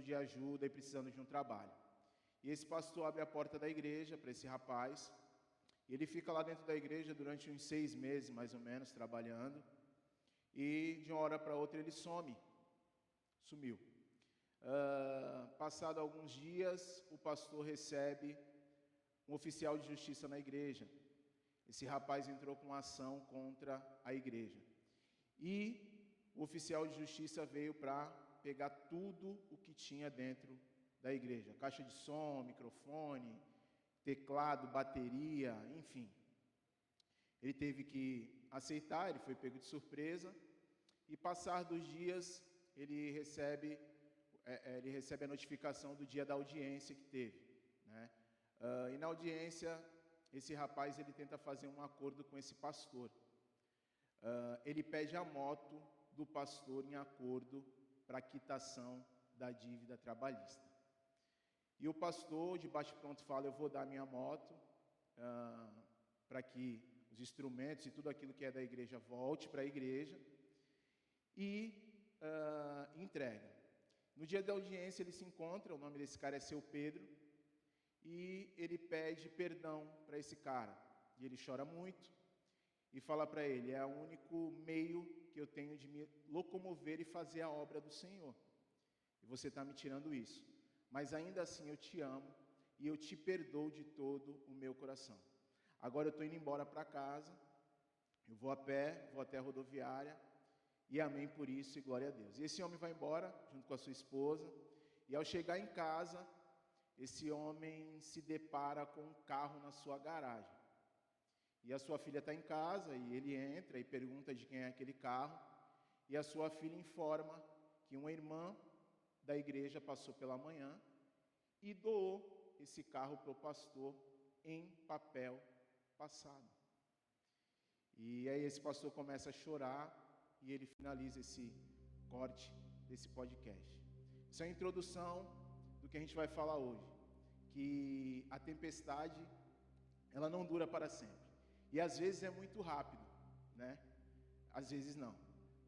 de ajuda e precisando de um trabalho. E esse pastor abre a porta da igreja para esse rapaz, e ele fica lá dentro da igreja durante uns 6 meses, mais ou menos, trabalhando, e de uma hora para outra ele sumiu. Passado alguns dias, o pastor recebe um oficial de justiça na igreja. Esse rapaz entrou com uma ação contra a igreja. E o oficial de justiça veio para pegar tudo o que tinha dentro da igreja. Caixa de som, microfone, teclado, bateria, enfim. Ele teve que aceitar, ele foi pego de surpresa. E passar dos dias, ele recebe a notificação do dia da audiência que teve, né? E na audiência, esse rapaz ele tenta fazer um acordo com esse pastor. Ele pede a moto do pastor em acordo para a quitação da dívida trabalhista. E o pastor, de bate-pronto, fala: eu vou dar minha moto para que os instrumentos e tudo aquilo que é da igreja volte para a igreja, e entrega. No dia da audiência ele se encontra, o nome desse cara é Seu Pedro, e ele pede perdão para esse cara, e ele chora muito, e fala para ele: é o único meio que eu tenho de me locomover e fazer a obra do Senhor, e você está me tirando isso, mas ainda assim eu te amo, e eu te perdoo de todo o meu coração. Agora eu estou indo embora para casa, eu vou a pé, vou até a rodoviária, e amém por isso, e glória a Deus. E esse homem vai embora, junto com a sua esposa, e ao chegar em casa, esse homem se depara com um carro na sua garagem. E a sua filha está em casa, e ele entra e pergunta de quem é aquele carro, e a sua filha informa que uma irmã da igreja passou pela manhã e doou esse carro para o pastor em papel passado. E aí esse pastor começa a chorar, e ele finaliza esse corte desse podcast. Isso é a introdução do que a gente vai falar hoje, que a tempestade, ela não dura para sempre, e às vezes é muito rápido, né? Às vezes não,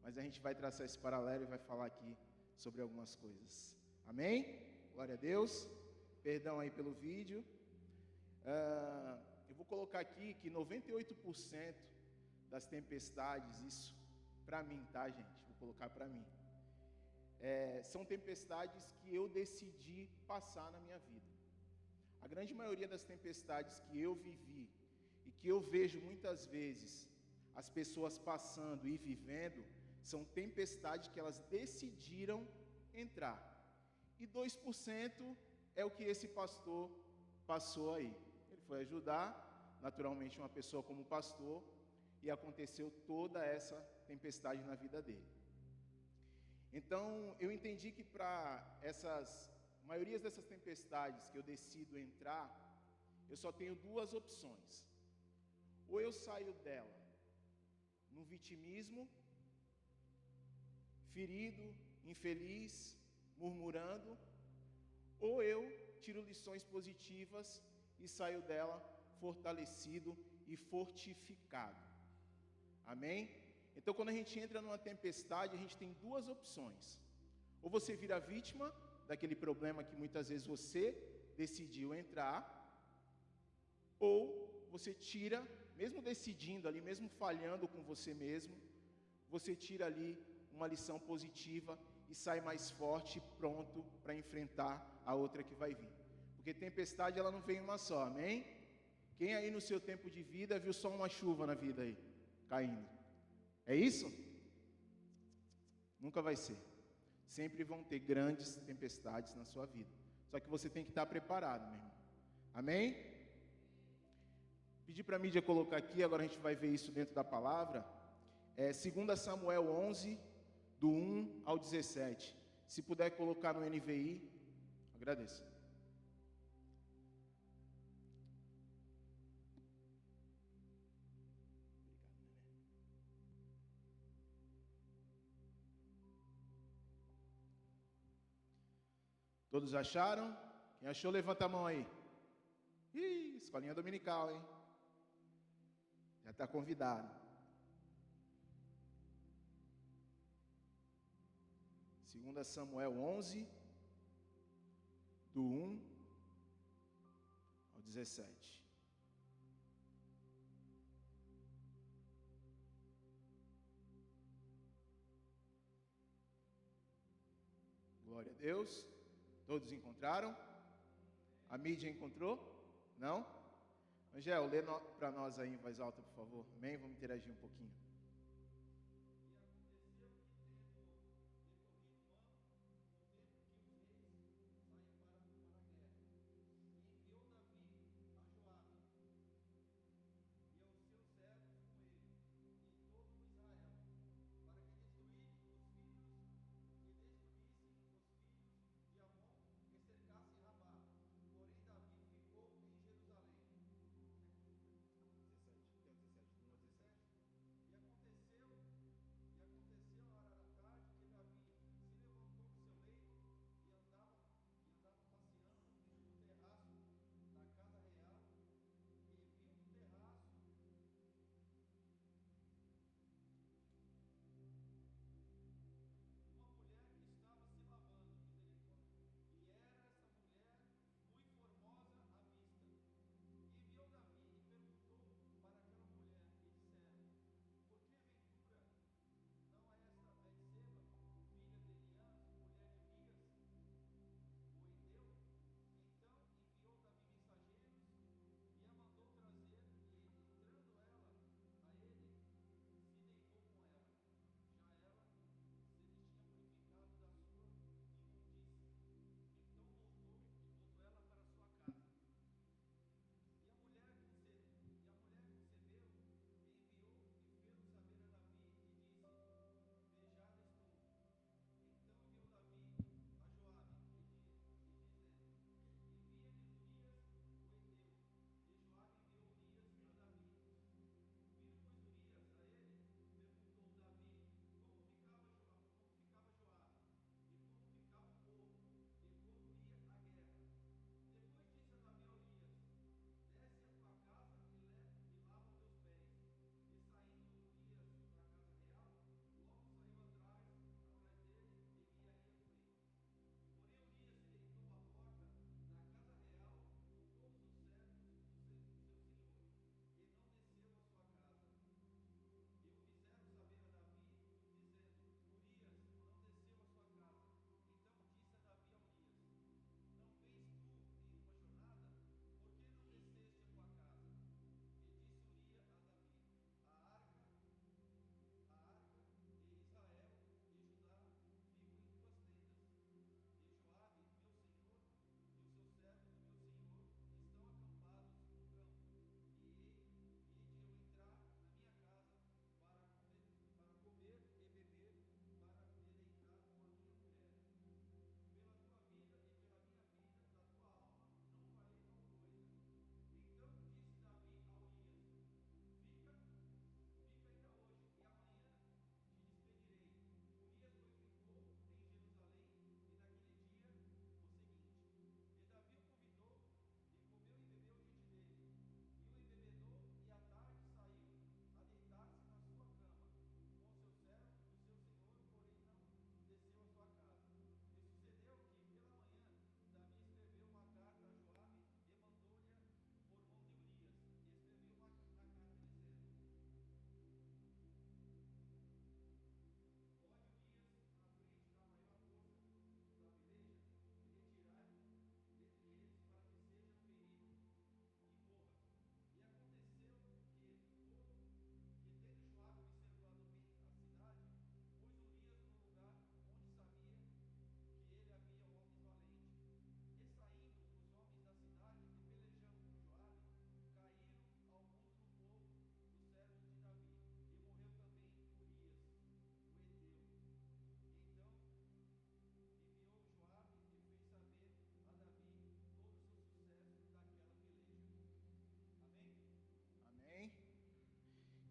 mas a gente vai traçar esse paralelo e vai falar aqui sobre algumas coisas. Amém? Glória a Deus. Perdão aí pelo vídeo. Eu vou colocar aqui que 98% das tempestades, isso para mim, tá, gente? Vou colocar para mim. São tempestades que eu decidi passar na minha vida. A grande maioria das tempestades que eu vivi e que eu vejo muitas vezes as pessoas passando e vivendo, são tempestades que elas decidiram entrar. E 2% é o que esse pastor passou aí. Ele foi ajudar, naturalmente, uma pessoa como pastor, e aconteceu toda essa tempestade na vida dele. Então, eu entendi que para maioria dessas tempestades que eu decido entrar, eu só tenho 2 opções. Ou eu saio dela no vitimismo, ferido, infeliz, murmurando, ou eu tiro lições positivas e saio dela fortalecido e fortificado. Amém? Então, quando a gente entra numa tempestade, a gente tem 2 opções. Ou você vira vítima daquele problema que muitas vezes você decidiu entrar, ou você tira, mesmo decidindo ali, mesmo falhando com você mesmo, você tira ali uma lição positiva e sai mais forte, pronto para enfrentar a outra que vai vir. Porque tempestade, ela não vem uma só, amém? Quem aí no seu tempo de vida viu só uma chuva na vida aí, caindo? É isso? Nunca vai ser. Sempre vão ter grandes tempestades na sua vida. Só que você tem que estar preparado, meu irmão. Amém? Pedi para a mídia colocar aqui, agora a gente vai ver isso dentro da palavra. 2 Samuel 11, do 1 ao 17. Se puder colocar no NVI, agradeço. Todos acharam? Quem achou, levanta a mão aí. Ih, escolinha dominical, hein? Já está convidado. 2 Samuel 11, 17. Glória a Deus. Todos encontraram? A mídia encontrou? Não? Angel, lê para nós aí em voz alta, por favor. Amém? Vamos interagir um pouquinho.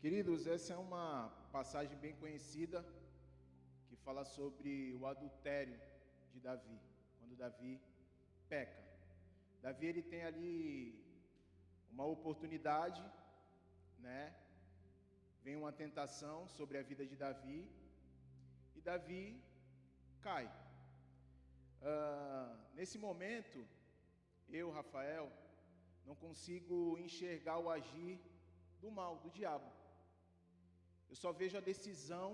Queridos, essa é uma passagem bem conhecida que fala sobre o adultério de Davi, quando Davi peca. Davi ele tem ali uma oportunidade, né? Vem uma tentação sobre a vida de Davi e Davi cai. Nesse momento, eu, Rafael, não consigo enxergar o agir do mal, do diabo. Eu só vejo a decisão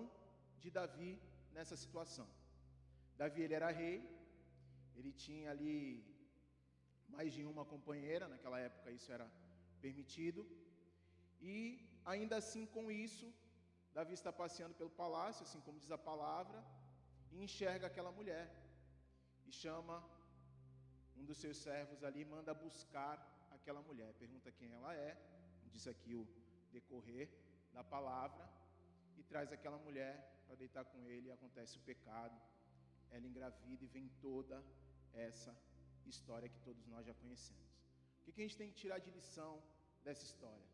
de Davi nessa situação. Davi, ele era rei, ele tinha ali mais de uma companheira, naquela época isso era permitido, e ainda assim com isso, Davi está passeando pelo palácio, assim como diz a palavra, e enxerga aquela mulher, e chama um dos seus servos ali, manda buscar aquela mulher, pergunta quem ela é, diz aqui o decorrer da palavra, e traz aquela mulher para deitar com ele, e acontece o pecado, ela engravida e vem toda essa história que todos nós já conhecemos. O que a gente tem que tirar de lição dessa história?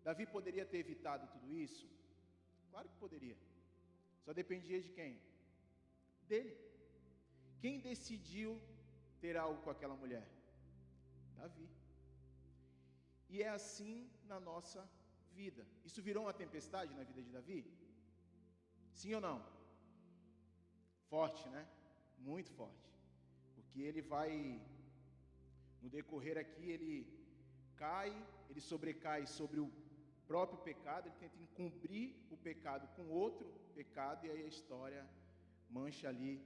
Davi poderia ter evitado tudo isso? Claro que poderia. Só dependia de quem? Dele. Quem decidiu ter algo com aquela mulher? Davi. E é assim na nossa vida. Isso virou uma tempestade na vida de Davi? Sim ou não? Forte, né? Muito forte. Porque ele vai, no decorrer aqui, ele cai, ele sobrecai sobre o próprio pecado, ele tenta encobrir o pecado com outro pecado, e aí a história mancha ali,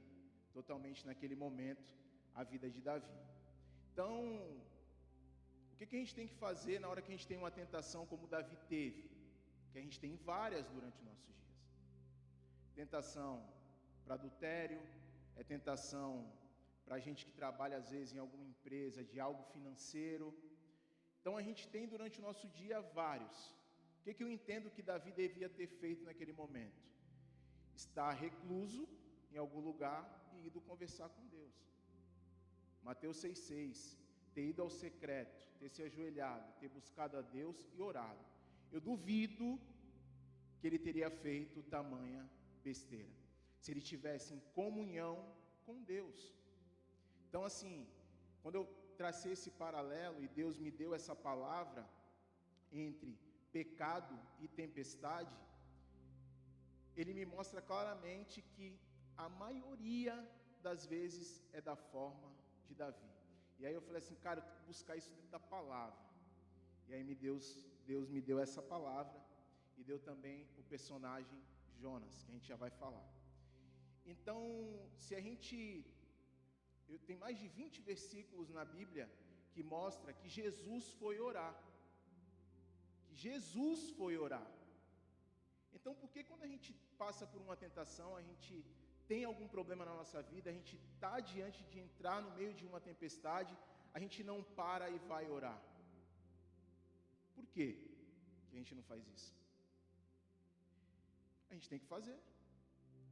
totalmente naquele momento, a vida de Davi. Então, o que a gente tem que fazer na hora que a gente tem uma tentação como Davi teve? Que a gente tem várias durante os nossos dias. Tentação para adultério, é tentação para a gente que trabalha às vezes em alguma empresa, de algo financeiro. Então a gente tem durante o nosso dia vários. O que eu entendo que Davi devia ter feito naquele momento? Estar recluso em algum lugar e ido conversar com Deus. Mateus 6,6, ter ido ao secreto, ter se ajoelhado, ter buscado a Deus e orado. Eu duvido que ele teria feito tamanha besteira, se ele tivesse em comunhão com Deus. Então assim, quando eu tracei esse paralelo e Deus me deu essa palavra entre pecado e tempestade, ele me mostra claramente que a maioria das vezes é da forma de Davi. E aí eu falei assim, cara, eu tenho que buscar isso dentro da palavra. E aí Deus me deu essa palavra e deu também o personagem Jonas, que a gente já vai falar. Então, se a gente... tem mais de 20 versículos na Bíblia que mostra que Jesus foi orar. Que Jesus foi orar. Então, por que quando a gente passa por uma tentação, a gente tem algum problema na nossa vida, a gente está diante de entrar no meio de uma tempestade, a gente não para e vai orar? Por quê que a gente não faz isso? A gente tem que fazer.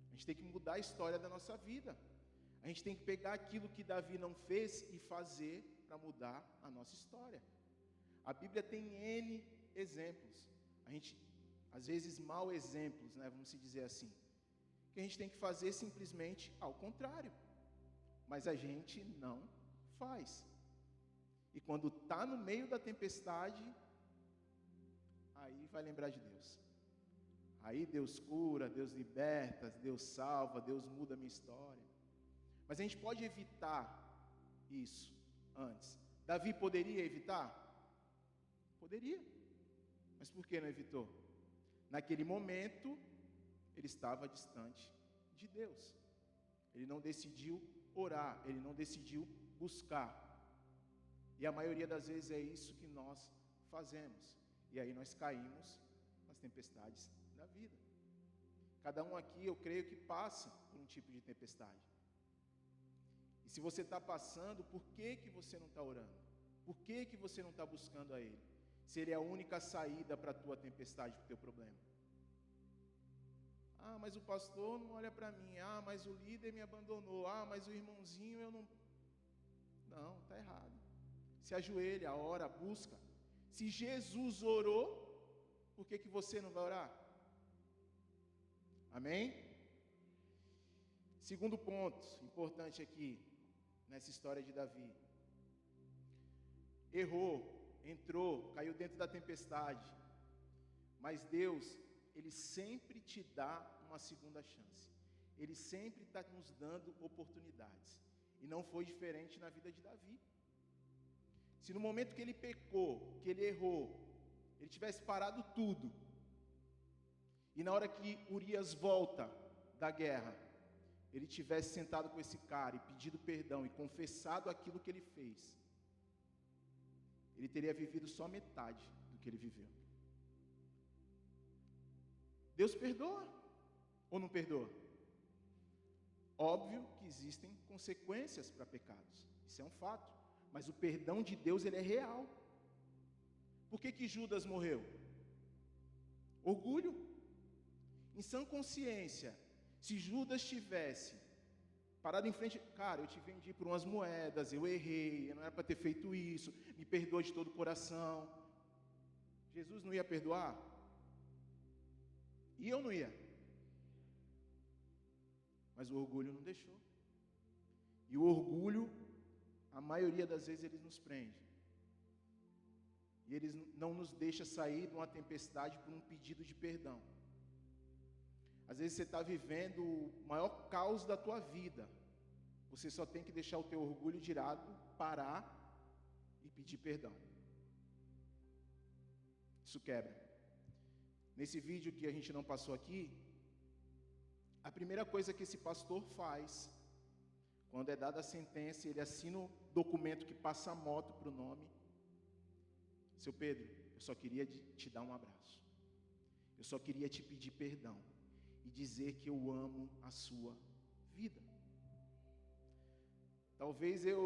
A gente tem que mudar a história da nossa vida. A gente tem que pegar aquilo que Davi não fez e fazer para mudar a nossa história. A Bíblia tem N exemplos. A gente, às vezes, mau exemplos, né? Vamos se dizer assim. Que a gente tem que fazer simplesmente ao contrário. Mas a gente não faz. E quando está no meio da tempestade, aí vai lembrar de Deus. Aí Deus cura, Deus liberta, Deus salva, Deus muda a minha história. Mas a gente pode evitar isso antes. Davi poderia evitar? Poderia. Mas por que não evitou? Naquele momento, ele estava distante de Deus. Ele não decidiu orar, ele não decidiu buscar. E a maioria das vezes é isso que nós fazemos. E aí nós caímos nas tempestades da vida. Cada um aqui, eu creio que passa por um tipo de tempestade. E se você está passando, por que você não está orando? Por que você não está buscando a Ele? Se Ele é a única saída para a tua tempestade, para o teu problema. Ah, mas o pastor não olha para mim. Ah, mas o líder me abandonou. Ah, mas o irmãozinho eu não... Não, está errado. Se ajoelha, ora, busca. Se Jesus orou, por que você não vai orar? Amém? Segundo ponto importante aqui, nessa história de Davi. Errou, entrou, caiu dentro da tempestade. Mas Deus, Ele sempre te dá uma segunda chance. Ele sempre está nos dando oportunidades. E não foi diferente na vida de Davi. Se no momento que ele pecou, que ele errou, ele tivesse parado tudo, e na hora que Urias volta da guerra, ele tivesse sentado com esse cara e pedido perdão e confessado aquilo que ele fez, ele teria vivido só metade do que ele viveu. Deus perdoa ou não perdoa? Óbvio que existem consequências para pecados, isso é um fato, mas o perdão de Deus, ele é real. Por que Judas morreu? Orgulho. Em sã consciência, se Judas tivesse parado em frente, cara, eu te vendi por umas moedas, eu errei, eu não era para ter feito isso, me perdoa de todo o coração. Jesus não ia perdoar? E eu não ia. Mas o orgulho não deixou. E o orgulho, a maioria das vezes, ele nos prende. E ele não nos deixa sair de uma tempestade por um pedido de perdão. Às vezes você está vivendo o maior caos da tua vida. Você só tem que deixar o teu orgulho de lado, parar e pedir perdão. Isso quebra. Nesse vídeo que a gente não passou aqui, a primeira coisa que esse pastor faz, quando é dada a sentença, ele assina o documento que passa a moto para o nome. Seu Pedro, eu só queria te dar um abraço. Eu só queria te pedir perdão e dizer que eu amo a sua vida. Talvez eu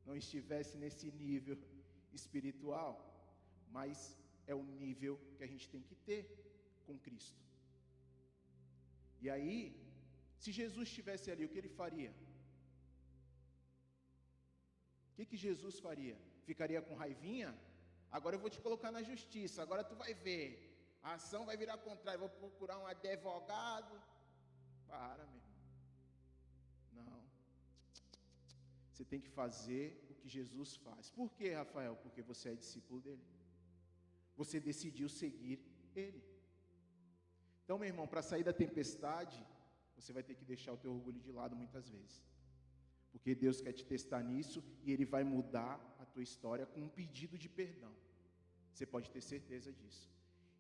não estivesse nesse nível espiritual, mas é o nível que a gente tem que ter com Cristo. E aí, se Jesus estivesse ali, o que ele faria? O que Jesus faria? Ficaria com raivinha? Agora eu vou te colocar na justiça, agora tu vai ver. A ação vai virar contrária, vou procurar um advogado. Para, meu irmão. Não. Você tem que fazer o que Jesus faz. Por quê, Rafael? Porque você é discípulo dele. Você decidiu seguir ele. Então, meu irmão, para sair da tempestade, você vai ter que deixar o teu orgulho de lado muitas vezes. Porque Deus quer te testar nisso e Ele vai mudar a tua história com um pedido de perdão. Você pode ter certeza disso.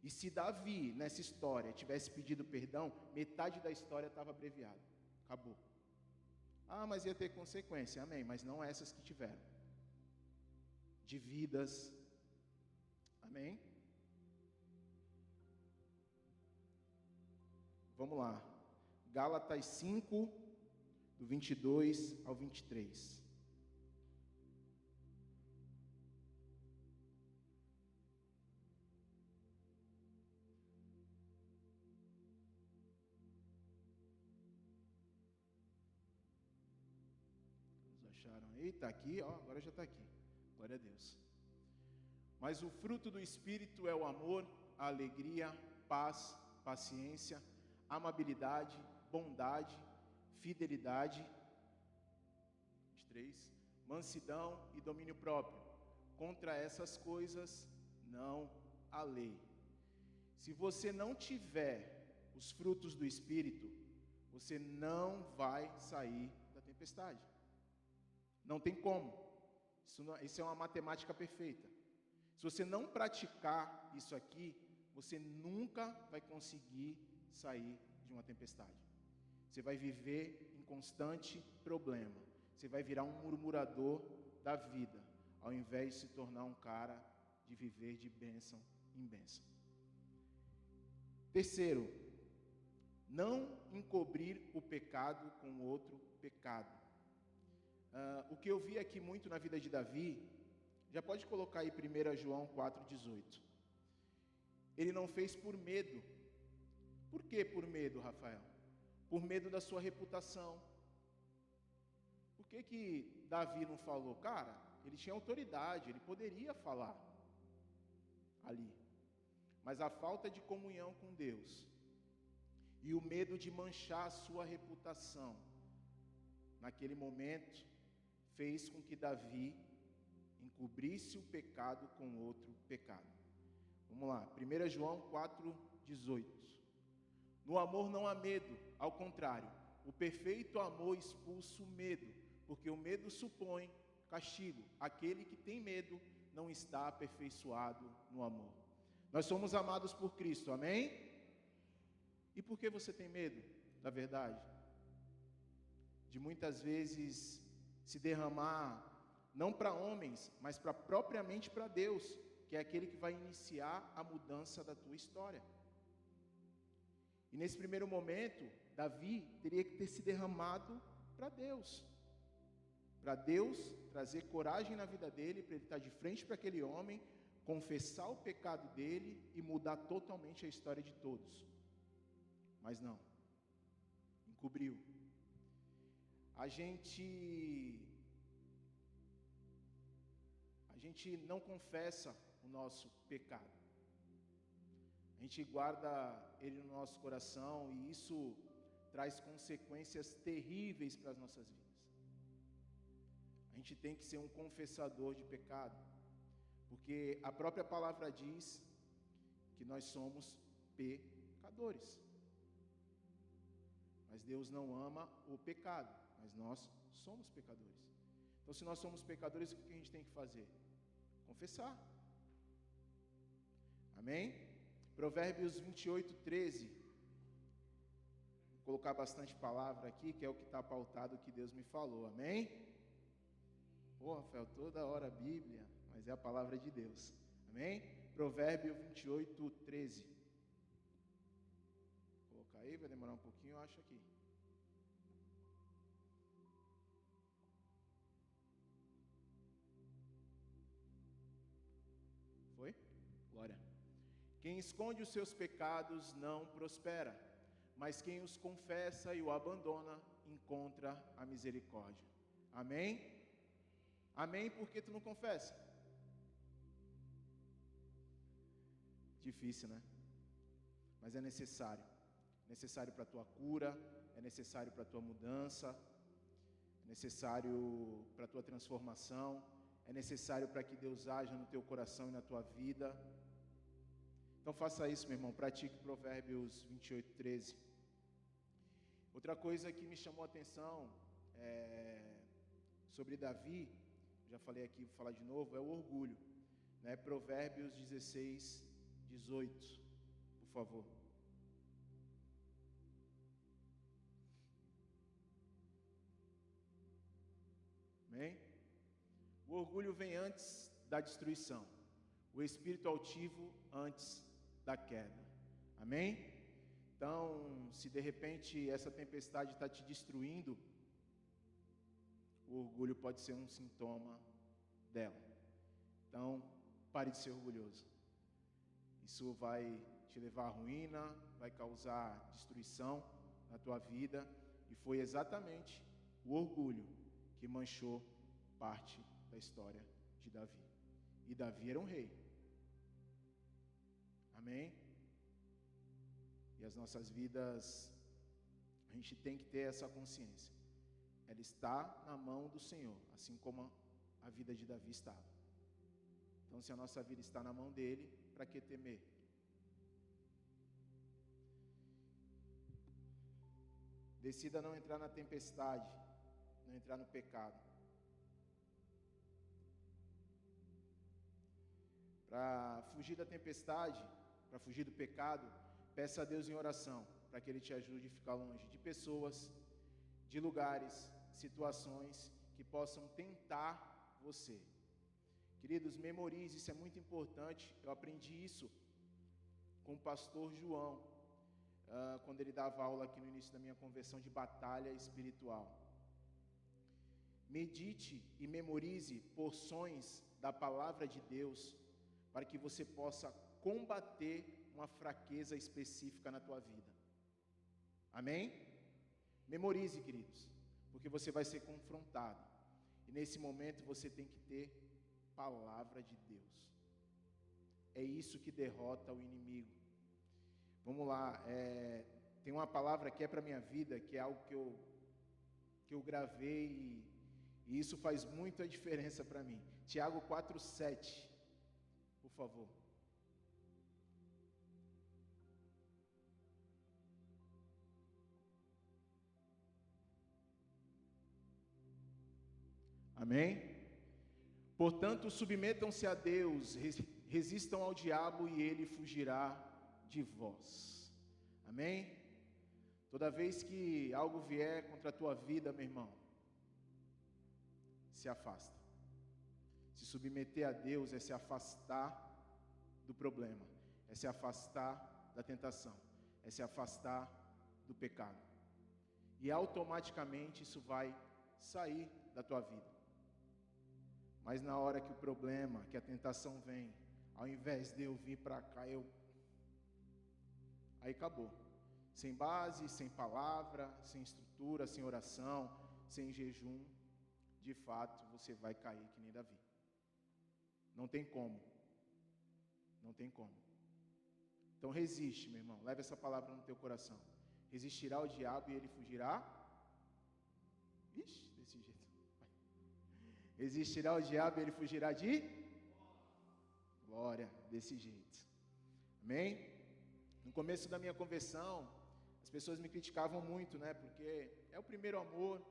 E se Davi, nessa história, tivesse pedido perdão, metade da história estava abreviada. Acabou. Ah, mas ia ter consequência. Amém. Mas não essas que tiveram. De vidas. Amém. Vamos lá. Gálatas 5, do 22 ao 23. Acharam aí? Está aqui, ó, agora já está aqui. Glória a Deus. Mas o fruto do Espírito é o amor, a alegria, paz, paciência, amabilidade, bondade, fidelidade, 3, mansidão e domínio próprio. Contra essas coisas não há lei. Se você não tiver os frutos do Espírito, você não vai sair da tempestade. Não tem como. Isso é uma matemática perfeita. Se você não praticar isso aqui, você nunca vai conseguir sair de uma tempestade. Você vai viver em constante problema. Você vai virar um murmurador da vida, ao invés de se tornar um cara de viver de bênção em bênção. Terceiro, não encobrir o pecado com outro pecado. O que eu vi aqui muito na vida de Davi, já pode colocar aí 1 João 4,18. Ele não fez por medo. Por que por medo, Rafael? Por medo da sua reputação. Por que Davi não falou? Cara, ele tinha autoridade, ele poderia falar ali. Mas a falta de comunhão com Deus e o medo de manchar a sua reputação, naquele momento, fez com que Davi encobrisse o pecado com outro pecado. Vamos lá, 1 João 4,18. No amor não há medo, ao contrário, o perfeito amor expulsa o medo, porque o medo supõe castigo. Aquele que tem medo não está aperfeiçoado no amor. Nós somos amados por Cristo, amém? E por que você tem medo da verdade? De muitas vezes se derramar, não para homens, mas propriamente para Deus, que é aquele que vai iniciar a mudança da tua história. E nesse primeiro momento, Davi teria que ter se derramado para Deus trazer coragem na vida dele, para ele estar de frente para aquele homem, confessar o pecado dele e mudar totalmente a história de todos. Mas não, encobriu. A gente não confessa o nosso pecado. A gente guarda ele no nosso coração e isso traz consequências terríveis para as nossas vidas. A gente tem que ser um confessador de pecado, porque a própria palavra diz que nós somos pecadores. Mas Deus não ama o pecado, mas nós somos pecadores. Então, se nós somos pecadores, o que a gente tem que fazer? Confessar. Amém? Provérbios 28:13. Vou colocar bastante palavra aqui, que é o que está pautado, que Deus me falou. Amém? Pô, Rafael, toda hora a Bíblia, mas é a palavra de Deus. Amém? Provérbio 28:13. Vou colocar aí, vai demorar um pouquinho, eu acho aqui. Foi? Glória. Quem esconde os seus pecados não prospera, mas quem os confessa e o abandona encontra a misericórdia. Amém? Amém? Por que tu não confessa? Difícil, né? Mas é necessário. Necessário para a tua cura, é necessário para a tua mudança, é necessário para a tua transformação, é necessário para que Deus haja no teu coração e na tua vida. Então faça isso, meu irmão, pratique Provérbios 28:13. Outra coisa que me chamou a atenção sobre Davi, já falei aqui, vou falar de novo, é o orgulho, né? Provérbios 16:18, por favor. Amém? O orgulho vem antes da destruição, o espírito altivo antes da queda. Amém? Então, se de repente essa tempestade está te destruindo, o orgulho pode ser um sintoma dela. Então, pare de ser orgulhoso. Isso vai te levar à ruína, vai causar destruição na tua vida. E foi exatamente o orgulho que manchou parte da história de Davi. E Davi era um rei. Amém? E as nossas vidas, a gente tem que ter essa consciência. Ela está na mão do Senhor, assim como a vida de Davi estava. Então, se a nossa vida está na mão dele, para que temer? Decida não entrar na tempestade, não entrar no pecado. Para fugir da tempestade, para fugir do pecado, peça a Deus em oração, para que Ele te ajude a ficar longe de pessoas, de lugares, situações que possam tentar você. Queridos, memorize, isso é muito importante. Eu aprendi isso com o pastor João, quando ele dava aula aqui no início da minha conversão de batalha espiritual. Medite e memorize porções da palavra de Deus, para que você possa combater uma fraqueza específica na tua vida. Amém? Memorize, queridos, porque você vai ser confrontado. E nesse momento você tem que ter palavra de Deus. É isso que derrota o inimigo. Vamos lá, tem uma palavra que é para a minha vida, que é algo que eu gravei e isso faz muita diferença para mim. Tiago 4:7, por favor. Amém? Portanto, submetam-se a Deus, resistam ao diabo e ele fugirá de vós. Amém? Toda vez que algo vier contra a tua vida, meu irmão, se afasta. Se submeter a Deus é se afastar do problema, é se afastar da tentação, é se afastar do pecado. E automaticamente isso vai sair da tua vida. Mas na hora que o problema, que a tentação vem, ao invés de eu vir para cá, aí acabou. Sem base, sem palavra, sem estrutura, sem oração, sem jejum, de fato você vai cair que nem Davi. Não tem como. Não tem como. Então resiste, meu irmão. Leva essa palavra no teu coração. Resistirá ao diabo e ele fugirá. Ixi, desse jeito. Resistirá ao diabo e ele fugirá de glória, desse jeito. Amém? No começo da minha conversão, as pessoas me criticavam muito, né? Porque é o primeiro amor.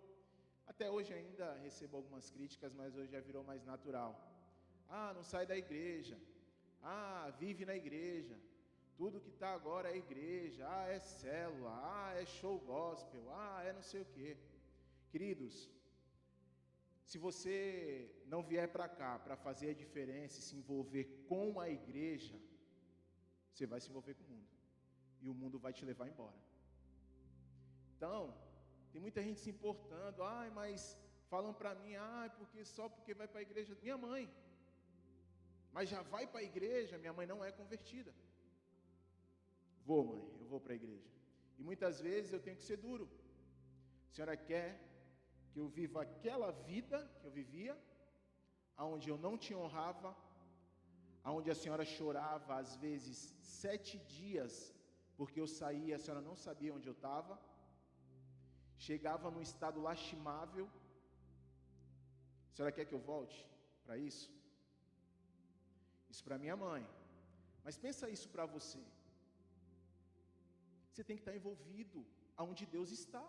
Até hoje ainda recebo algumas críticas, mas hoje já virou mais natural. Ah, não sai da igreja. Ah, vive na igreja. Tudo que está agora é igreja. Ah, é célula. Ah, é show gospel. Ah, é não sei o quê. Queridos, se você não vier para cá para fazer a diferença e se envolver com a igreja, você vai se envolver com o mundo. E o mundo vai te levar embora. Então, tem muita gente se importando. Ai, mas falam para mim, só porque vai para a igreja. Minha mãe. Mas já vai para a igreja, minha mãe não é convertida. Vou, mãe, eu vou para a igreja. E muitas vezes eu tenho que ser duro. A senhora quer que eu viva aquela vida que eu vivia, onde eu não te honrava, onde a senhora chorava às vezes 7 dias, porque eu saía, a senhora não sabia onde eu estava, chegava num estado lastimável. A senhora quer que eu volte para isso? Isso para minha mãe. Mas pensa isso para você. Você tem que estar envolvido aonde Deus está.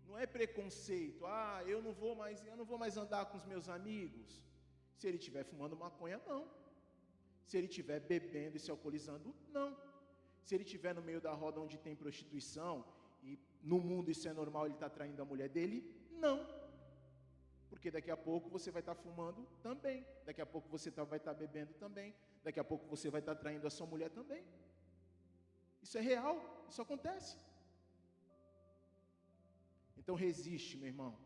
Não é preconceito. Eu não vou mais andar com os meus amigos. Se ele estiver fumando maconha, não. Se ele estiver bebendo e se alcoolizando, não. Se ele estiver no meio da roda onde tem prostituição, e no mundo isso é normal, ele está traindo a mulher dele, não. Porque daqui a pouco você vai estar fumando também. Daqui a pouco você vai estar bebendo também. Daqui a pouco você vai estar traindo a sua mulher também. Isso é real, isso acontece. Então resiste, meu irmão.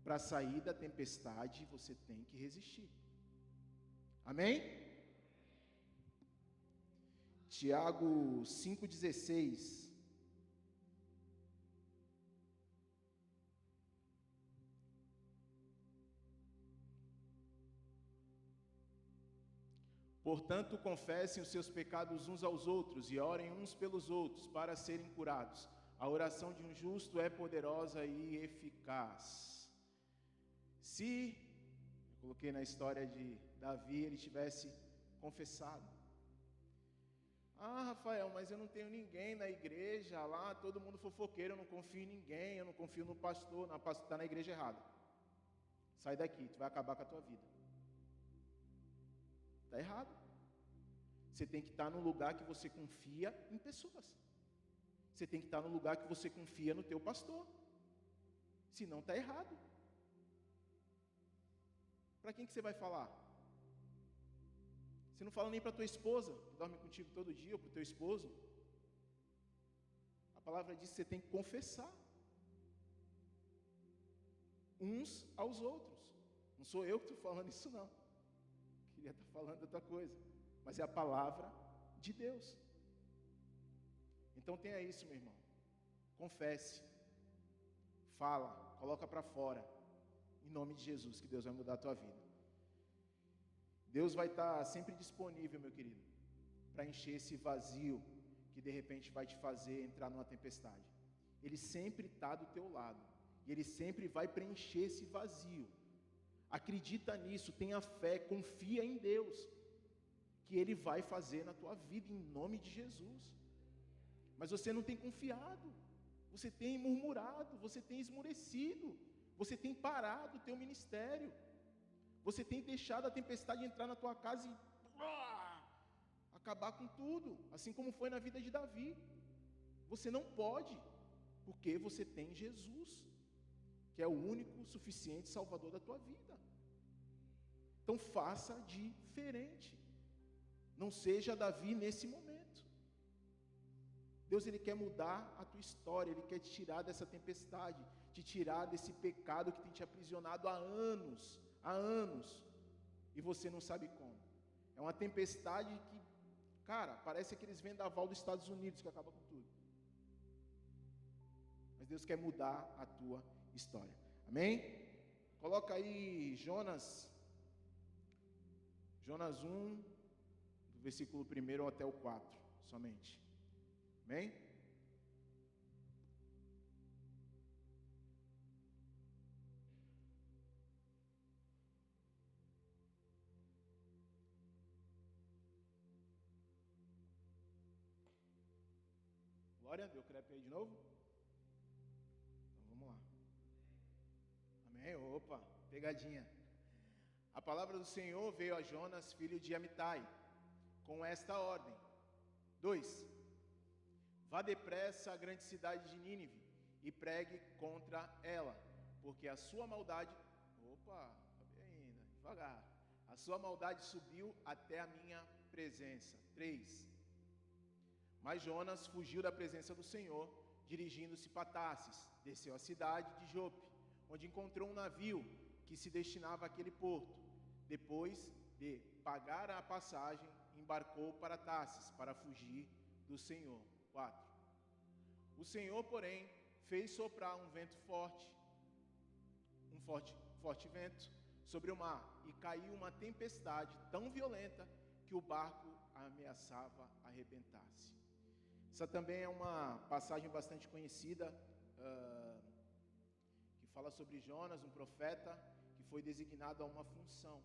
Para sair da tempestade, você tem que resistir. Amém? Tiago 5,16. Portanto, confessem os seus pecados uns aos outros e orem uns pelos outros para serem curados. A oração de um justo é poderosa e eficaz. Se, eu coloquei na história de Davi, ele tivesse confessado. Rafael, mas eu não tenho ninguém na igreja lá, todo mundo fofoqueiro, eu não confio em ninguém, eu não confio no pastor, está na igreja errada. Sai daqui, tu vai acabar com a tua vida. Está errado. Você tem que estar num lugar que você confia em pessoas. Você tem que estar num lugar que você confia no teu pastor. Senão está errado. Para quem que você vai falar? Você não fala nem para tua esposa, que dorme contigo todo dia, ou para o teu esposo. A palavra diz que você tem que confessar uns aos outros. Não sou eu que estou falando isso, não. Queria estar falando outra coisa, mas é a palavra de Deus. Então tenha isso, meu irmão. Confesse, fala, coloca para fora, em nome de Jesus, que Deus vai mudar a tua vida. Deus vai estar sempre disponível, meu querido, para encher esse vazio que de repente vai te fazer entrar numa tempestade. Ele sempre está do teu lado, e Ele sempre vai preencher esse vazio. Acredita nisso, tenha fé, confia em Deus, que Ele vai fazer na tua vida, em nome de Jesus. Mas você não tem confiado, você tem murmurado, você tem esmurecido, você tem parado o teu ministério, Você tem deixado a tempestade entrar na tua casa e acabar com tudo, assim como foi na vida de Davi. Você não pode, porque você tem Jesus, que é o único suficiente Salvador da tua vida. Então faça diferente. Não seja Davi nesse momento. Deus, Ele quer mudar a tua história, Ele quer te tirar dessa tempestade, te tirar desse pecado que tem te aprisionado há anos, e você não sabe como. É uma tempestade que, cara, parece aqueles vendaval dos Estados Unidos que acaba com tudo. Mas Deus quer mudar a tua história. Amém? Coloca aí Jonas 1, do versículo 1 até o 4, somente. Amém? Glória, deu crepe aí de novo? Então vamos lá. Amém? Opa, pegadinha. A palavra do Senhor veio a Jonas, filho de Amitai, com esta ordem. 2. Vá depressa à grande cidade de Nínive e pregue contra ela, porque a sua maldade... Opa, sobe ainda, devagar. A sua maldade subiu até a minha presença. 3. Mas Jonas fugiu da presença do Senhor, dirigindo-se para Tarsis, desceu à cidade de Jope, onde encontrou um navio que se destinava àquele porto. Depois de pagar a passagem, embarcou para Tarsis para fugir do Senhor. 4. O Senhor, porém, fez soprar um vento forte, forte vento sobre o mar, e caiu uma tempestade tão violenta que o barco ameaçava arrebentar-se. Essa também é uma passagem bastante conhecida, que fala sobre Jonas, um profeta que foi designado a uma função,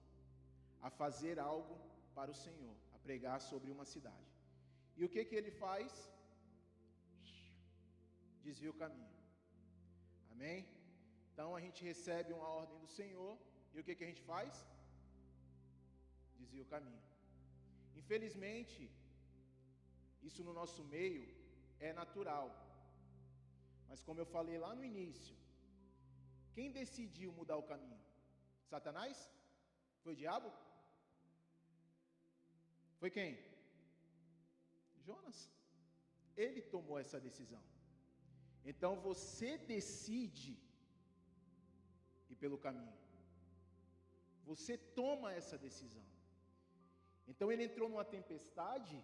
a fazer algo para o Senhor, a pregar sobre uma cidade. E o que ele faz? Desvia o caminho. Amém? Então a gente recebe uma ordem do Senhor, e o que a gente faz? Desvia o caminho. Infelizmente, isso no nosso meio é natural. Mas como eu falei lá no início, quem decidiu mudar o caminho? Satanás? Foi o diabo? Foi quem? Jonas. Ele tomou essa decisão. Então você decide ir pelo caminho. Você toma essa decisão. Então ele entrou numa tempestade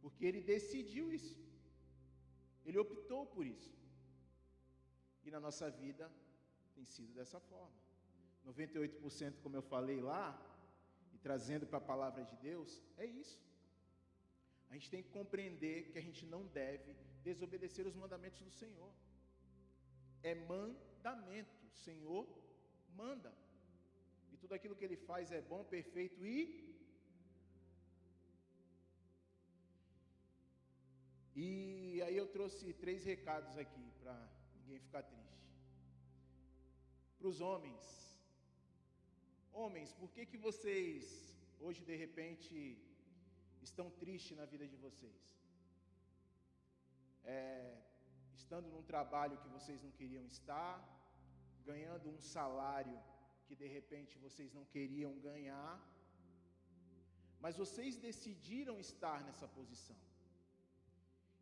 porque ele decidiu isso. Ele optou por isso. E na nossa vida tem sido dessa forma. 98%, como eu falei lá, e trazendo para a palavra de Deus, é isso. A gente tem que compreender que a gente não deve desobedecer os mandamentos do Senhor. É mandamento. O Senhor manda. E tudo aquilo que Ele faz é bom, perfeito E aí eu trouxe 3 recados aqui, para ninguém ficar triste. Para os homens. Homens, por que vocês, hoje de repente, estão tristes na vida de vocês? Estando num trabalho que vocês não queriam estar, ganhando um salário que de repente vocês não queriam ganhar, mas vocês decidiram estar nessa posição.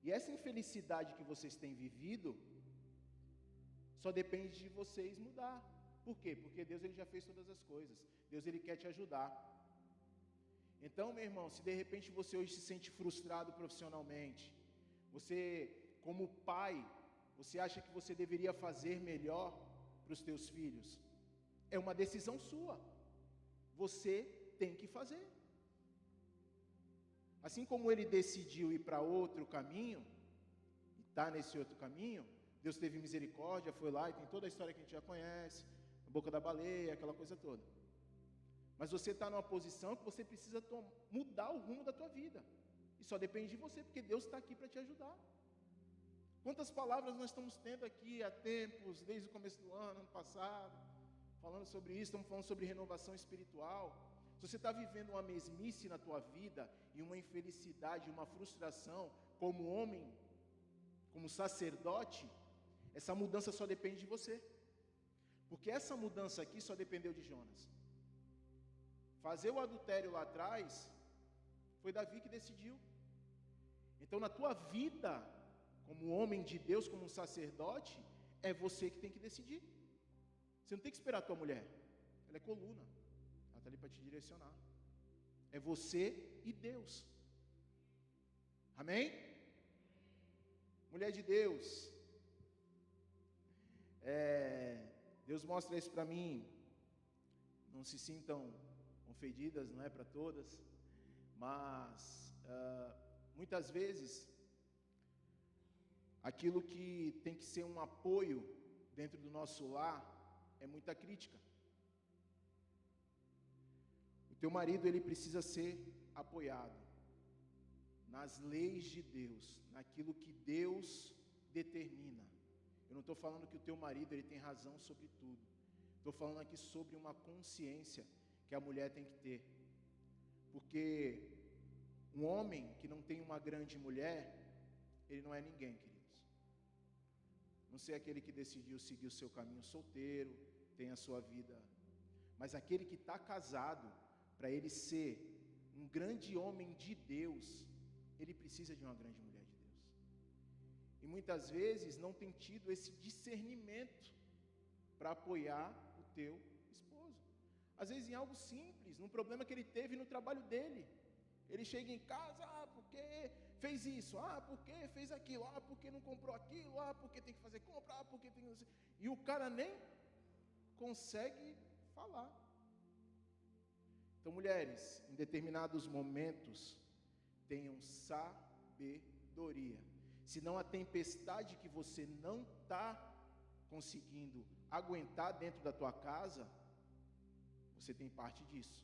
E essa infelicidade que vocês têm vivido, só depende de vocês mudar. Por quê? Porque Deus ele já fez todas as coisas. Deus ele quer te ajudar. Então, meu irmão, se de repente você hoje se sente frustrado profissionalmente, você, como pai, você acha que você deveria fazer melhor para os teus filhos, é uma decisão sua. Você tem que fazer. Assim como ele decidiu ir para outro caminho, e está nesse outro caminho, Deus teve misericórdia, foi lá e tem toda a história que a gente já conhece, a boca da baleia, aquela coisa toda. Mas você está numa posição que você precisa mudar o rumo da tua vida. E só depende de você, porque Deus está aqui para te ajudar. Quantas palavras nós estamos tendo aqui há tempos, desde o começo do ano passado, falando sobre isso, estamos falando sobre renovação espiritual. Se você está vivendo uma mesmice na tua vida, e uma infelicidade, uma frustração, como homem, como sacerdote, essa mudança só depende de você. Porque essa mudança aqui só dependeu de Jonas. Fazer o adultério lá atrás, foi Davi que decidiu. Então na tua vida, como homem de Deus, como um sacerdote, é você que tem que decidir. Você não tem que esperar a tua mulher. Ela é coluna. Ela está ali para te direcionar. É você e Deus. Amém? Mulher de Deus. Deus mostra isso para mim. Não se sintam ofendidas, não é para todas. Mas muitas vezes aquilo que tem que ser um apoio dentro do nosso lar é muita crítica. O teu marido, ele precisa ser apoiado nas leis de Deus, naquilo que Deus determina. Eu não estou falando que o teu marido, ele tem razão sobre tudo. Estou falando aqui sobre uma consciência que a mulher tem que ter. Porque um homem que não tem uma grande mulher, ele não é ninguém, queridos. Não sei aquele que decidiu seguir o seu caminho solteiro, tem a sua vida. Mas aquele que está casado, para ele ser um grande homem de Deus, ele precisa de uma grande mulher de Deus. E muitas vezes não tem tido esse discernimento para apoiar o teu esposo. Às vezes em algo simples, num problema que ele teve no trabalho dele. Ele chega em casa, porque fez isso, porque fez aquilo, porque não comprou aquilo, porque tem que fazer compra, porque tem que... E o cara nem consegue falar. Então, mulheres, em determinados momentos, tenham sabedoria. Senão a tempestade que você não está conseguindo aguentar dentro da tua casa, você tem parte disso.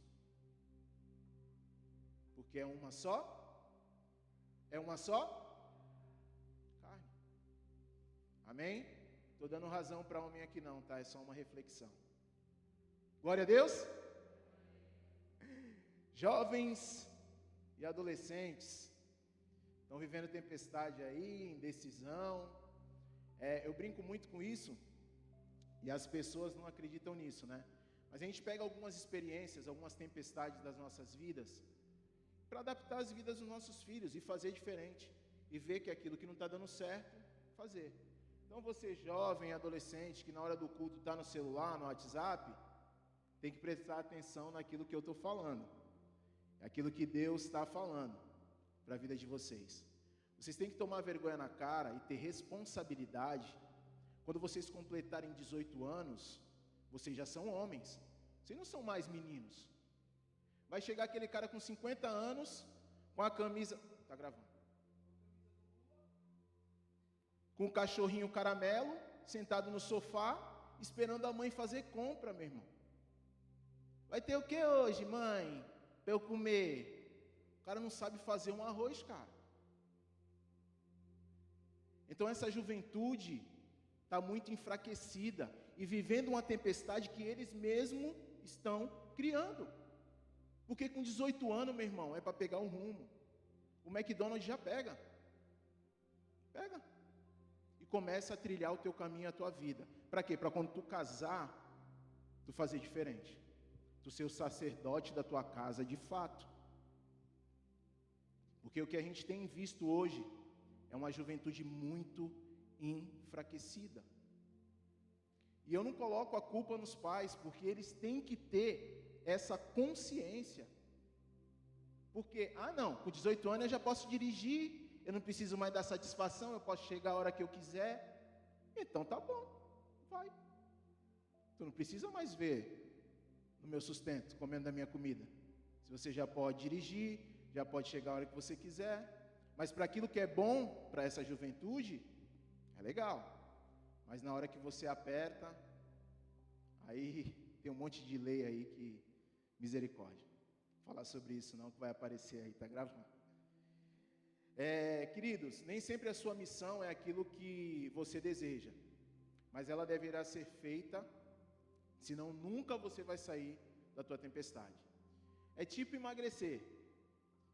Porque é uma só? É uma só? Carne. Amém? Estou dando razão para homem aqui não, tá? É só uma reflexão. Glória a Deus. Jovens e adolescentes estão vivendo tempestade aí, indecisão. Eu brinco muito com isso e as pessoas não acreditam nisso, né? Mas a gente pega algumas experiências, algumas tempestades das nossas vidas para adaptar as vidas dos nossos filhos e fazer diferente. E ver que aquilo que não está dando certo, fazer. Então você jovem, adolescente, que na hora do culto está no celular, no WhatsApp, tem que prestar atenção naquilo que eu estou falando. Aquilo que Deus está falando para a vida de vocês. Vocês têm que tomar vergonha na cara e ter responsabilidade. Quando vocês completarem 18 anos, vocês já são homens. Vocês não são mais meninos. Vai chegar aquele cara com 50 anos, com a camisa... Está gravando. Com o cachorrinho caramelo, sentado no sofá, esperando a mãe fazer compra, meu irmão. Vai ter o que hoje, mãe? Para eu comer? O cara não sabe fazer um arroz, cara. Então essa juventude está muito enfraquecida e vivendo uma tempestade que eles mesmos estão criando. Porque com 18 anos, meu irmão, é para pegar um rumo. O McDonald's já pega. Pega. E começa a trilhar o teu caminho, a tua vida. Para quê? Para quando tu casar, tu fazer diferente. Tu ser o sacerdote da tua casa de fato. Porque o que a gente tem visto hoje é uma juventude muito enfraquecida. E eu não coloco a culpa nos pais, porque eles têm que ter essa consciência. Porque, não, com 18 anos eu já posso dirigir, eu não preciso mais dar satisfação, eu posso chegar a hora que eu quiser. Então tá bom, vai. Tu não precisa mais ver no meu sustento, comendo da minha comida. Se você já pode dirigir, já pode chegar a hora que você quiser. Mas para aquilo que é bom para essa juventude, é legal. Mas na hora que você aperta, aí tem um monte de lei aí que... Misericórdia. Vou falar sobre isso não, que vai aparecer aí, tá gravando. Queridos, nem sempre a sua missão é aquilo que você deseja. Mas ela deverá ser feita Senão nunca você vai sair da tua tempestade. É tipo emagrecer.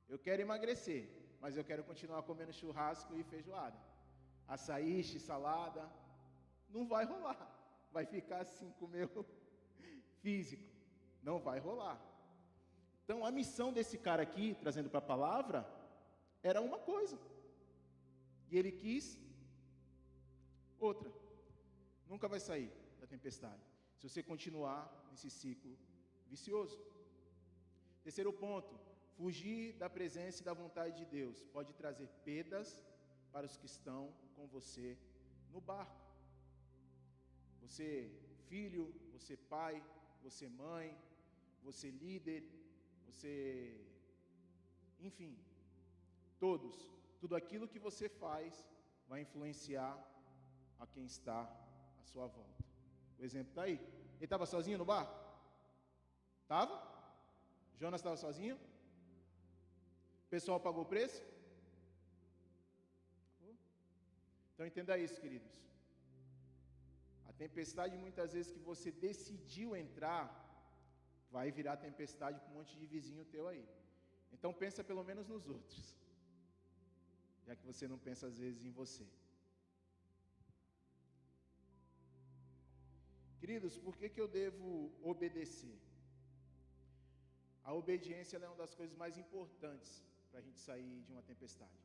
Eu quero emagrecer, mas eu quero continuar comendo churrasco e feijoada. Açaí, salada, não vai rolar. Vai ficar assim com o meu físico. Não vai rolar. Então a missão desse cara aqui, trazendo para a palavra, era uma coisa. E ele quis outra. Nunca vai sair da tempestade, se você continuar nesse ciclo vicioso. Terceiro ponto, fugir da presença e da vontade de Deus pode trazer perdas para os que estão com você no barco. Você filho, você pai, você mãe, você líder, você, enfim, todos, tudo aquilo que você faz vai influenciar a quem está à sua volta. O exemplo está aí. Ele estava sozinho no barco? Estava? Jonas estava sozinho? O pessoal pagou o preço? Então entenda isso, queridos. A tempestade, muitas vezes, que você decidiu entrar, vai virar tempestade com um monte de vizinho teu aí. Então pensa pelo menos nos outros, já que você não pensa às vezes em você. Queridos, por que eu devo obedecer? A obediência ela é uma das coisas mais importantes para a gente sair de uma tempestade.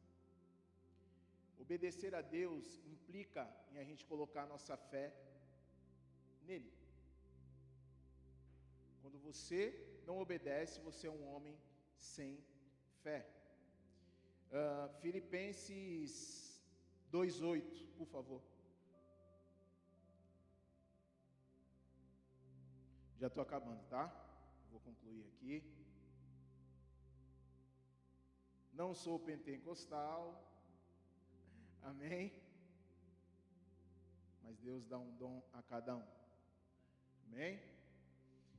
Obedecer a Deus implica em a gente colocar a nossa fé nele. Quando você não obedece, você é um homem sem fé. Filipenses 2:8, por favor. Já estou acabando, tá? Vou concluir aqui. Não sou pentecostal. Amém? Mas Deus dá um dom a cada um. Amém?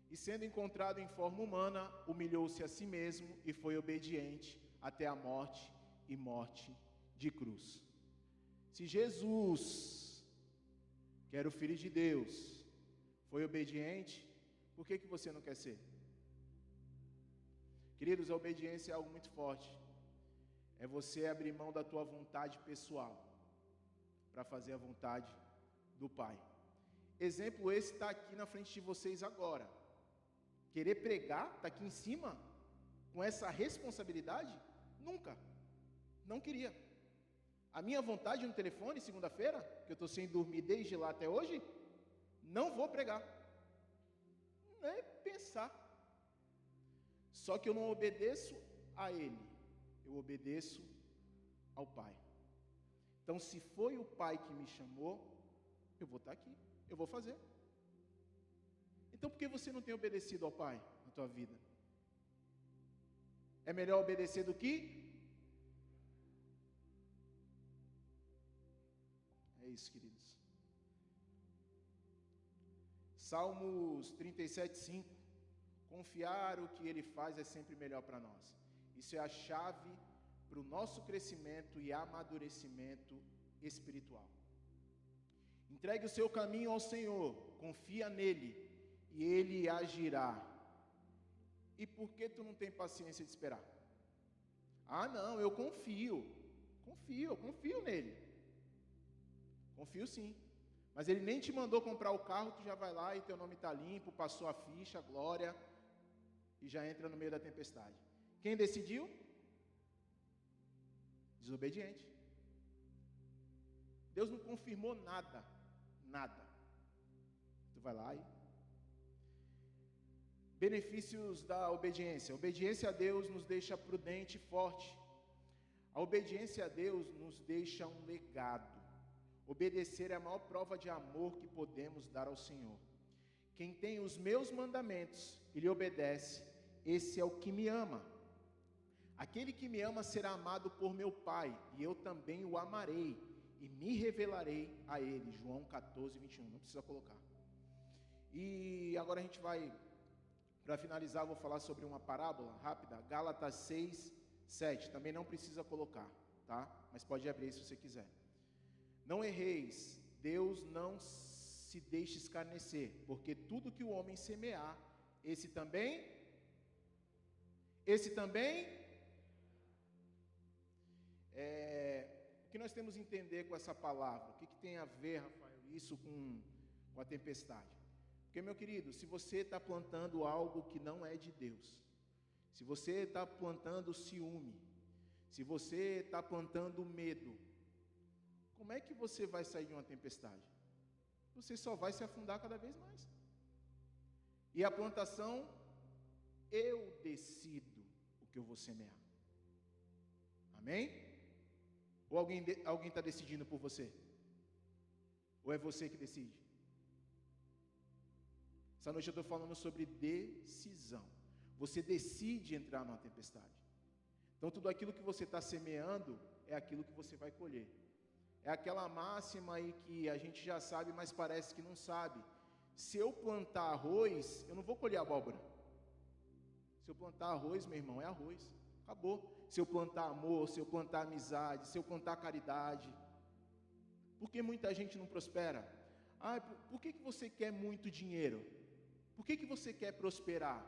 E sendo encontrado em forma humana, humilhou-se a si mesmo e foi obediente até a morte e morte de cruz. Se Jesus, que era o Filho de Deus, foi obediente, por que você não quer ser? Queridos, a obediência é algo muito forte. É você abrir mão da tua vontade pessoal para fazer a vontade do Pai. Exemplo esse está aqui na frente de vocês agora. Querer pregar, está aqui em cima, com essa responsabilidade? Nunca. Não queria. A minha vontade no telefone, segunda-feira, que eu estou sem dormir desde lá até hoje, não vou pregar. Não é pensar. Só que eu não obedeço a Ele, eu obedeço ao Pai. Então, se foi o Pai que me chamou, eu vou estar aqui, eu vou fazer. Então, por que você não tem obedecido ao Pai na tua vida? É melhor obedecer do que? É isso, queridos. Salmos 37:5. Confiar o que Ele faz é sempre melhor para nós. Isso é a chave para o nosso crescimento e amadurecimento espiritual. Entregue o seu caminho ao Senhor, confia nele e Ele agirá. E por que tu não tem paciência de esperar? Ah, não, eu confio nele. Confio sim. Mas Ele nem te mandou comprar o carro, tu já vai lá e teu nome está limpo, passou a ficha, glória, e já entra no meio da tempestade. Quem decidiu? Desobediente. Deus não confirmou nada. Tu vai lá e... Benefícios da obediência. A obediência a Deus nos deixa prudente e forte. A obediência a Deus nos deixa um legado. Obedecer é a maior prova de amor que podemos dar ao Senhor. Quem tem os meus mandamentos e lhe obedece, esse é o que me ama. Aquele que me ama será amado por meu Pai, e eu também o amarei, e me revelarei a ele. João 14:21, não precisa colocar. E agora a gente vai, para finalizar, vou falar sobre uma parábola rápida, Gálatas 6:7, também não precisa colocar, tá? Mas pode abrir se você quiser. Não erreis, Deus não se deixe escarnecer, porque tudo que o homem semear, esse também. O que nós temos que entender com essa palavra? O que tem a ver, Rafael, isso com a tempestade? Porque, meu querido, se você está plantando algo que não é de Deus, se você está plantando ciúme, se você está plantando medo, como é que você vai sair de uma tempestade? Você só vai se afundar cada vez mais. E a plantação, eu decido o que eu vou semear. Amém? Ou alguém está decidindo por você? Ou é você que decide? Essa noite eu estou falando sobre decisão. Você decide entrar numa tempestade. Então tudo aquilo que você está semeando é aquilo que você vai colher. É aquela máxima aí que a gente já sabe, mas parece que não sabe. Se eu plantar arroz, eu não vou colher abóbora. Se eu plantar arroz, meu irmão, é arroz. Acabou. Se eu plantar amor, se eu plantar amizade, se eu plantar caridade. Por que muita gente não prospera? Por que você quer muito dinheiro? Por que você quer prosperar?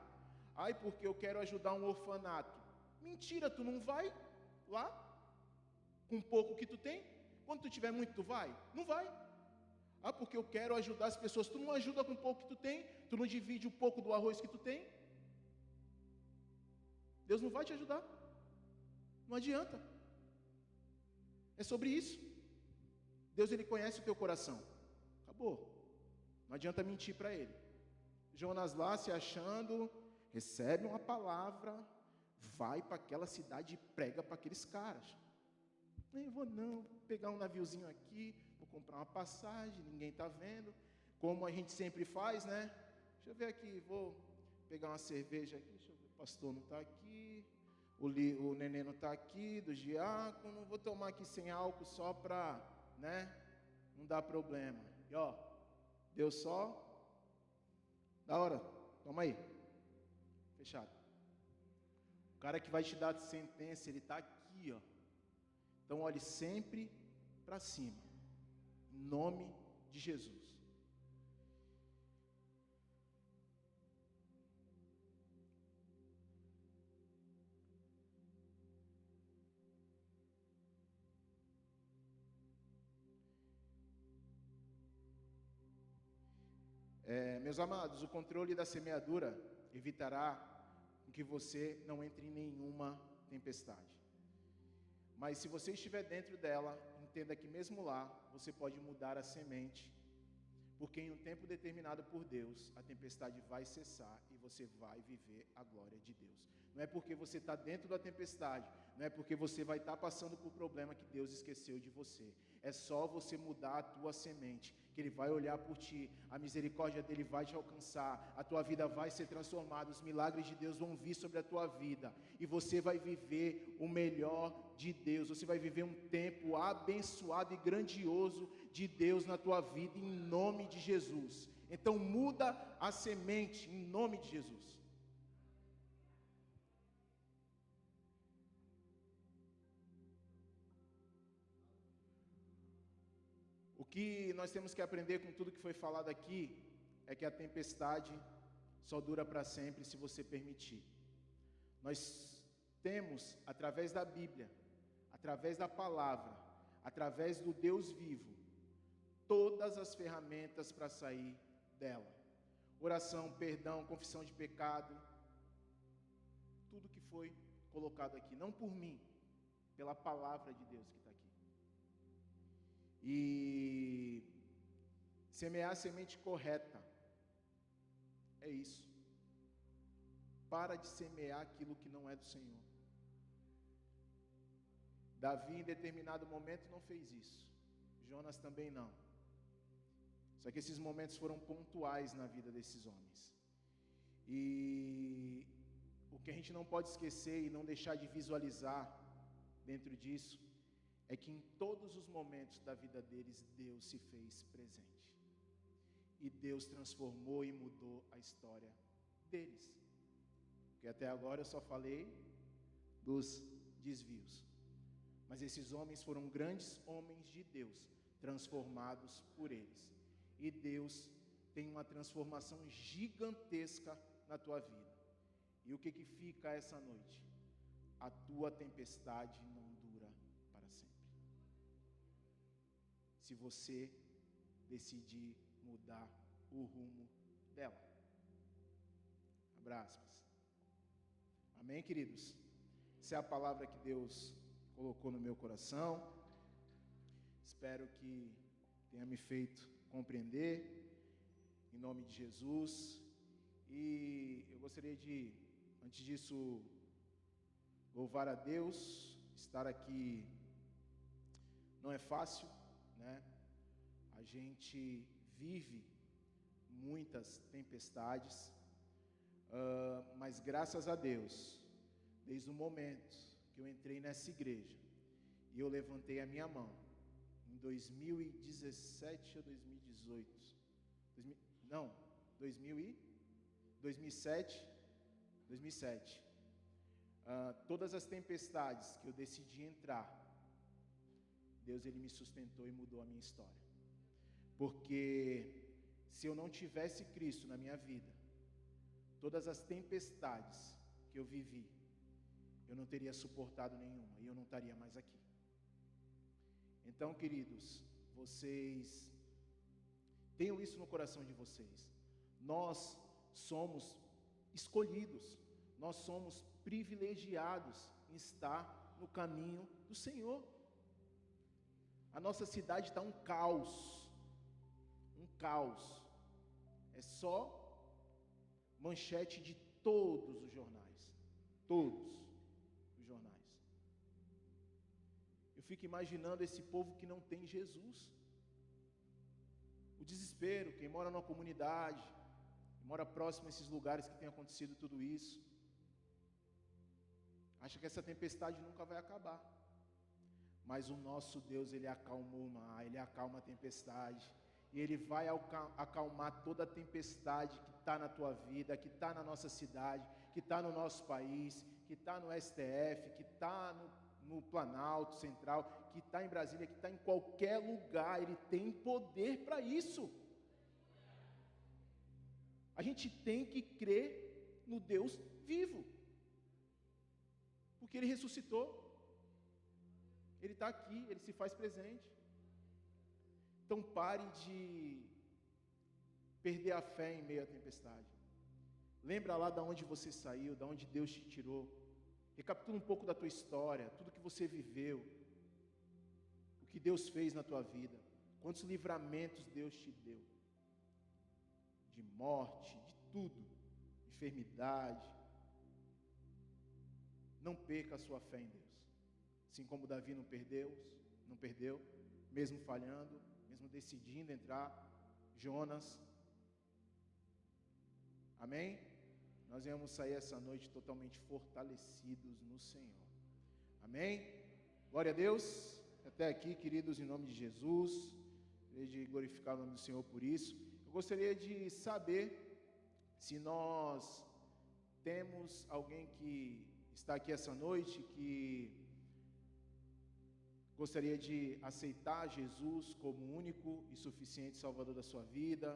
Porque eu quero ajudar um orfanato. Mentira, tu não vai lá com pouco que tu tem? Quando tu tiver muito, tu vai? Não vai. Porque eu quero ajudar as pessoas. Tu não ajuda com pouco que tu tem? Tu não divide um pouco do arroz que tu tem? Deus não vai te ajudar. Não adianta. É sobre isso. Deus, Ele conhece o teu coração. Acabou. Não adianta mentir para Ele. Jonas lá se achando, recebe uma palavra, vai para aquela cidade e prega para aqueles caras. Nem vou pegar um naviozinho aqui, vou comprar uma passagem, ninguém está vendo, como a gente sempre faz, né? Deixa eu ver aqui, vou pegar uma cerveja aqui, deixa eu ver, o pastor não está aqui, o neném não está aqui, do diácono, vou tomar aqui sem álcool só para, né, não dar problema. E ó, deu só, da hora, toma aí, fechado. O cara que vai te dar a sentença, ele está aqui, ó. Então olhe sempre para cima, em nome de Jesus. Meus amados, o controle da semeadura evitará que você não entre em nenhuma tempestade. Mas se você estiver dentro dela, entenda que mesmo lá, você pode mudar a semente, porque em um tempo determinado por Deus, a tempestade vai cessar e você vai viver a glória de Deus. Não é porque você está dentro da tempestade, não é porque você vai estar passando por problema que Deus esqueceu de você. É só você mudar a tua semente, que Ele vai olhar por ti, a misericórdia dEle vai te alcançar, a tua vida vai ser transformada, os milagres de Deus vão vir sobre a tua vida, e você vai viver o melhor de Deus, você vai viver um tempo abençoado e grandioso de Deus na tua vida, em nome de Jesus. Então muda a semente, em nome de Jesus. O que nós temos que aprender com tudo que foi falado aqui é que a tempestade só dura para sempre se você permitir. Nós temos, através da Bíblia, através da palavra, através do Deus vivo, todas as ferramentas para sair dela. Oração, perdão, confissão de pecado, tudo que foi colocado aqui, não por mim, pela palavra de Deus que está aqui. E semear a semente correta, é isso. Para de semear aquilo que não é do Senhor. Davi, em determinado momento, não fez isso. Jonas também não. Só que esses momentos foram pontuais na vida desses homens. E o que a gente não pode esquecer e não deixar de visualizar dentro disso é que em todos os momentos da vida deles, Deus se fez presente. E Deus transformou e mudou a história deles. Porque até agora eu só falei dos desvios. Mas esses homens foram grandes homens de Deus, transformados por eles. e Deus tem uma transformação gigantesca na tua vida. E o que fica essa noite? A tua tempestade não dura para sempre. Se você decidir mudar o rumo dela. Abraços. Amém, queridos? Essa é a palavra que Deus colocou no meu coração. Espero que tenha me feito compreender, em nome de Jesus. E eu gostaria de, antes disso, louvar a Deus. Estar aqui não é fácil, né? A gente vive muitas tempestades, mas graças a Deus, desde o momento que eu entrei nessa igreja e eu levantei a minha mão, em 2017 ou 2018, 2007, todas as tempestades que eu decidi entrar, Deus ele me sustentou e mudou a minha história, porque se eu não tivesse Cristo na minha vida, todas as tempestades que eu vivi, eu não teria suportado nenhuma, e eu não estaria mais aqui. Então, queridos, vocês tenham isso no coração de vocês. Nós somos escolhidos, nós somos privilegiados em estar no caminho do Senhor. A nossa cidade está um caos, é só manchete de todos os jornais, Eu fico imaginando esse povo que não tem Jesus, o desespero, quem mora numa comunidade, mora próximo a esses lugares que tem acontecido tudo isso, acha que essa tempestade nunca vai acabar, mas o nosso Deus, Ele acalmou o mar, Ele acalma a tempestade, e Ele vai acalmar toda a tempestade que está na tua vida, que está na nossa cidade, que está no nosso país, que está no STF, que está no Planalto Central, que está em Brasília, que está em qualquer lugar. Ele tem poder para isso. A gente tem que crer no Deus vivo, porque Ele ressuscitou, Ele está aqui, Ele se faz presente. Então pare de perder a fé em meio à tempestade. Lembra lá de onde você saiu, de onde Deus te tirou. Recapitula um pouco da tua história, tudo que você viveu, o que Deus fez na tua vida, quantos livramentos Deus te deu, de morte, de tudo, enfermidade. Não perca a sua fé em Deus, assim como Davi não perdeu, mesmo falhando, mesmo decidindo entrar, Jonas. Amém? Nós vamos sair essa noite totalmente fortalecidos no Senhor. Amém? Glória a Deus. Até aqui, queridos, em nome de Jesus. Queria de glorificar o nome do Senhor por isso. Eu gostaria de saber se nós temos alguém que está aqui essa noite, que gostaria de aceitar Jesus como único e suficiente Salvador da sua vida.